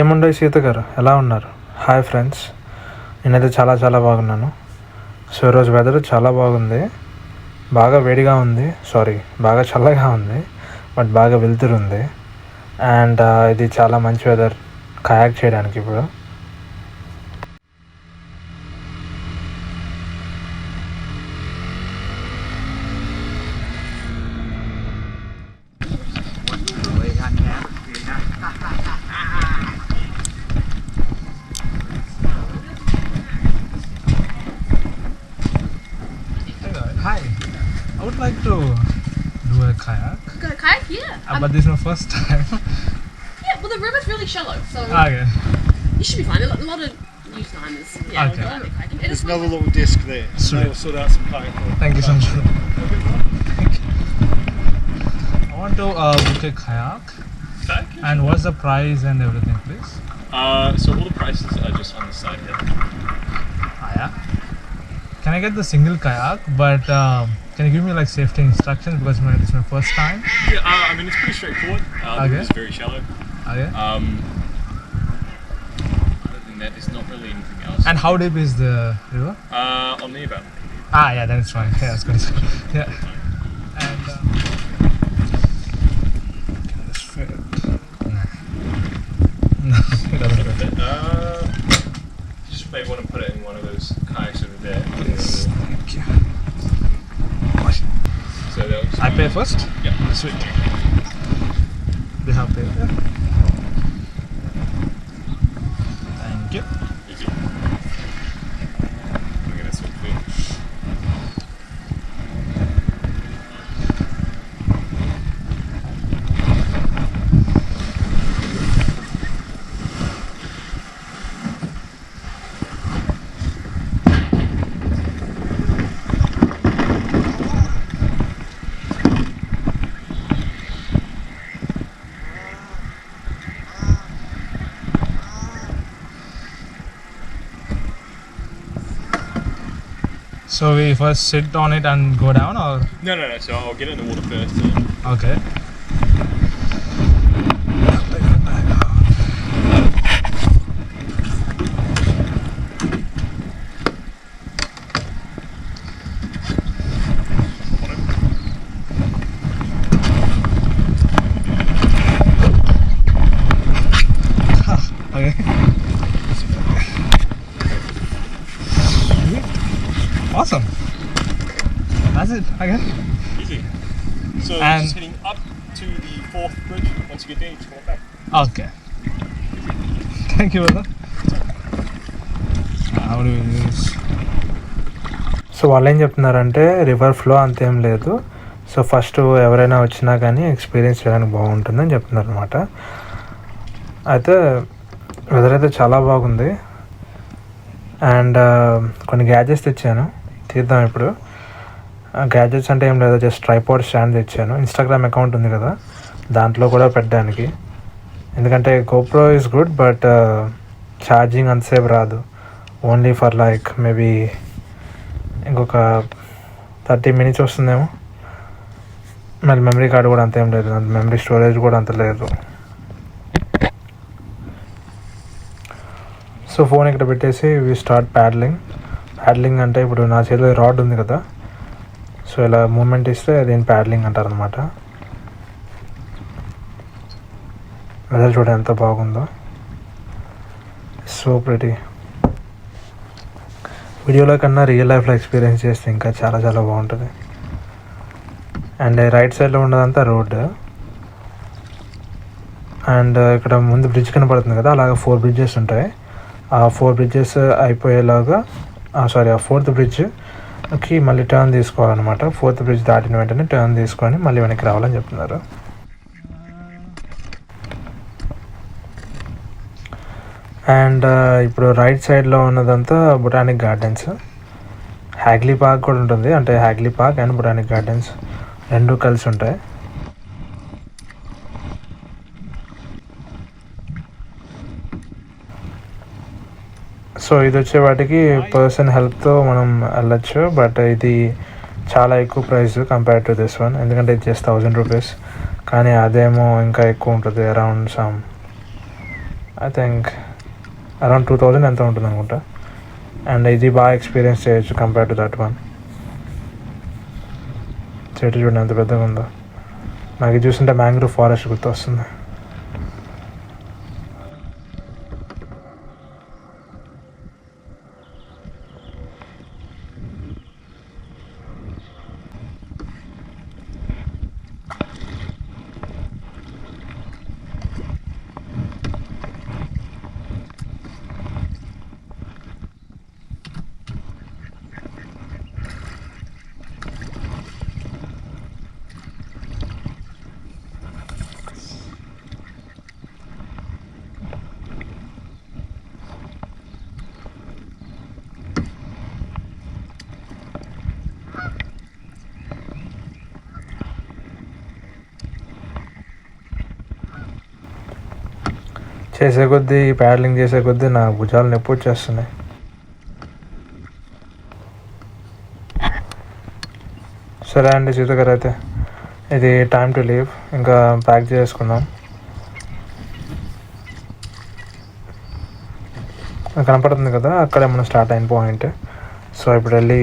ఏముండే సీత గారు ఎలా ఉన్నారు? హాయ్ ఫ్రెండ్స్, నేనైతే చాలా చాలా బాగున్నాను. సో ఈరోజు వెదర్ చాలా బాగుంది, బాగా వేడిగా ఉంది, బాగా చల్లగా ఉంది, బట్ బాగా వెలుతురు ఉంది. అండ్ ఇది చాలా మంచి వెదర్ కయాక్ చేయడానికి. ఇప్పుడు Hi, I would like to do a kayak. Go kayak, yeah. But this is my first time. Yeah, well, the river's really shallow, so Okay. you should be fine. A lot of new timers. Yeah, Okay. will go kayaking. And There's it's another little disc there. Sweet. They'll sort out some kayak for you. Thank you so much. I want to book a kayak. Okay. And what's the price and everything, please? So all the prices are just on the side here. Yeah. Can I get the single kayak? But can you give me like safety instructions because this is my first time? Yeah, I mean it's pretty straightforward. The Okay. river's very shallow. Okay. Other than that, there's not really anything else. And how deep is the river? On the about. Yeah, then it's fine. Yeah, that's good. Yeah. And can this fit? No, it doesn't fit. Just maybe want to put it in one of those kayaks over there. Yes, thank you. So they'll I pay first? Yeah. Sweet. They have paid. Yeah. Thank you. Easy. Look at this one for you. So we first sit on it and go down, or No. So I'll get it in the water first. And okay? Okay. Awesome. That's it. Okay. easy. So And- just heading up to the fourth bridge. Once you get there, you just walk back. Okay. Thank you, brother. How do we do this? So వాళ్ళు ఏం చెప్తున్నారంటే river flow అంతేం లేదు. So first ఎవరైనా వచ్చినా కానీ experience చేయడానికి బాగుంటుందని చెప్తున్నారు అనమాట. అయితే వెదర్ అయితే చాలా బాగుంది. అండ్ కొన్ని గ్యాజెట్స్ తెచ్చాను, తీద్దాం ఇప్పుడు. గ్యాజెట్స్ అంటే ఏం లేదు, జస్ట్ ట్రైపాడ్ స్టాండ్ తెచ్చాను. ఇన్స్టాగ్రామ్ అకౌంట్ ఉంది కదా, దాంట్లో కూడా పెట్టడానికి. ఎందుకంటే GoPro is good, but charging అంతసేపు రాదు. ఓన్లీ ఫర్ లైక్ మేబీ ఇంకొక 30 minutes వస్తుందేమో. మళ్ళీ మెమరీ కార్డు కూడా అంతేం లేదు, మెమరీ స్టోరేజ్ కూడా అంత లేదు. సో ఫోన్ ఇక్కడ పెట్టేసి వి స్టార్ట్ ప్యాడ్లింగ్ అంటే ఇప్పుడు నా చేతిలో రాడ్ ఉంది కదా, సో ఇలా మూమెంట్ ఇస్తే దీన్ని ప్యాడ్లింగ్ అంటారు అనమాట. వెదర్ చూడ ఎంత బాగుందో, సో ప్రిటీ. వీడియోలో కన్నా రియల్ లైఫ్లో ఎక్స్పీరియన్స్ చేస్తే ఇంకా చాలా చాలా బాగుంటుంది. అండ్ రైట్ సైడ్లో ఉన్నదంతా రోడ్. అండ్ ఇక్కడ ముందు బ్రిడ్జ్ కనపడుతుంది కదా, అలాగే 4 bridges ఉంటాయి. ఆ 4 bridges అయిపోయేలాగా ఆ 4th bridgeకి మళ్ళీ టర్న్ తీసుకోవాలన్నమాట. 4th bridge దాటిన వెంటనే టర్న్ తీసుకొని మళ్ళీ వెనక్కి రావాలని చెప్తున్నారు. అండ్ ఇప్పుడు రైట్ సైడ్లో ఉన్నదంతా బొటానిక్ గార్డెన్స్. హ్యాగ్లీ పార్క్ కూడా ఉంటుంది, అంటే హ్యాగ్లీ పార్క్ అండ్ బొటానిక్ గార్డెన్స్ రెండు కలిసి ఉంటాయి. సో ఇది వచ్చే వాటికి పర్సన్ హెల్ప్తో మనం వెళ్ళచ్చు, బట్ ఇది చాలా ఎక్కువ price compare to this one. ఎందుకంటే ఇది జస్ట్ 1000 రూపీస్, కానీ అదేమో ఇంకా ఎక్కువ ఉంటుంది, around some I think around 2000 ఎంత ఉంటుంది అనుకుంటా. అండ్ ఇది బాగా ఎక్స్పీరియన్స్ చేయొచ్చు కంపేర్ టు దట్ వన్. చెట్టు చూడండి ఎంత పెద్దగా ఉందో. నాకు ఇది చూస్తుంటే మ్యాంగ్రూవ్ ఫారెస్ట్ గుర్తొస్తుంది. చేసే కొద్దీ ప్యాడ్లింగ్ చేసే కొద్దీ నా భుజాలు నొప్పి వచ్చేస్తున్నాయి. సరే అండి సీత గారు, అయితే ఇది టైం టు లీవ్. ఇంకా ప్యాక్ చేసుకుందాం. కనపడుతుంది కదా అక్కడే మనం స్టార్ట్ అయిన పాయింట్. సో ఇప్పుడు వెళ్ళి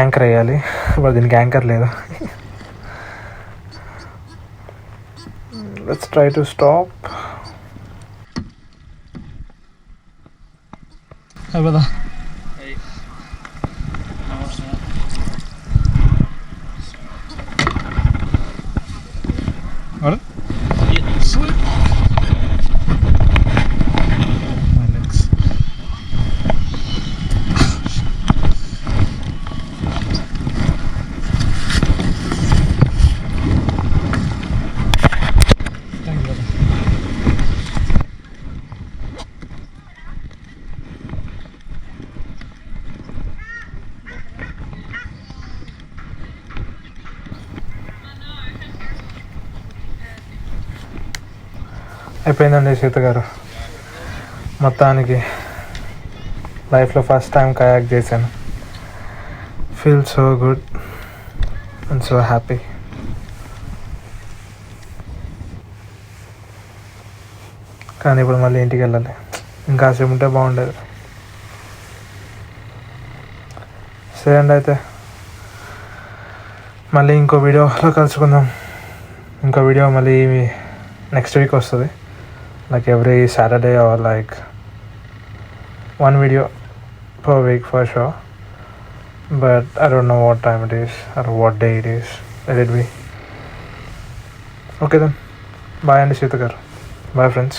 యాంకర్ వేయాలి. ఇప్పుడు దీనికి యాంకర్ లేదు. Let's try to stop. Hey brother. Hey. What? Yeah. Sweet. My legs. Thank you brother. అయిపోయిందండి సీత గారు. మొత్తానికి లైఫ్లో ఫస్ట్ టైం కయాక్ చేశాను. Feel so good and so happy. కానీ ఇప్పుడు మళ్ళీ ఇంటికి వెళ్ళాలి. ఇంకా సేపు ఉంటే బాగుండేది. సరే అండి, అయితే మళ్ళీ ఇంకో వీడియోలో కలుసుకుందాం. ఇంకో వీడియో మళ్ళీ నెక్స్ట్ వీక్ వస్తుంది. Like every Saturday or like one video per week for sure. But I don't know what time it is or what day it is. Let it be. Okay then. Bye and Sita garu. Bye friends.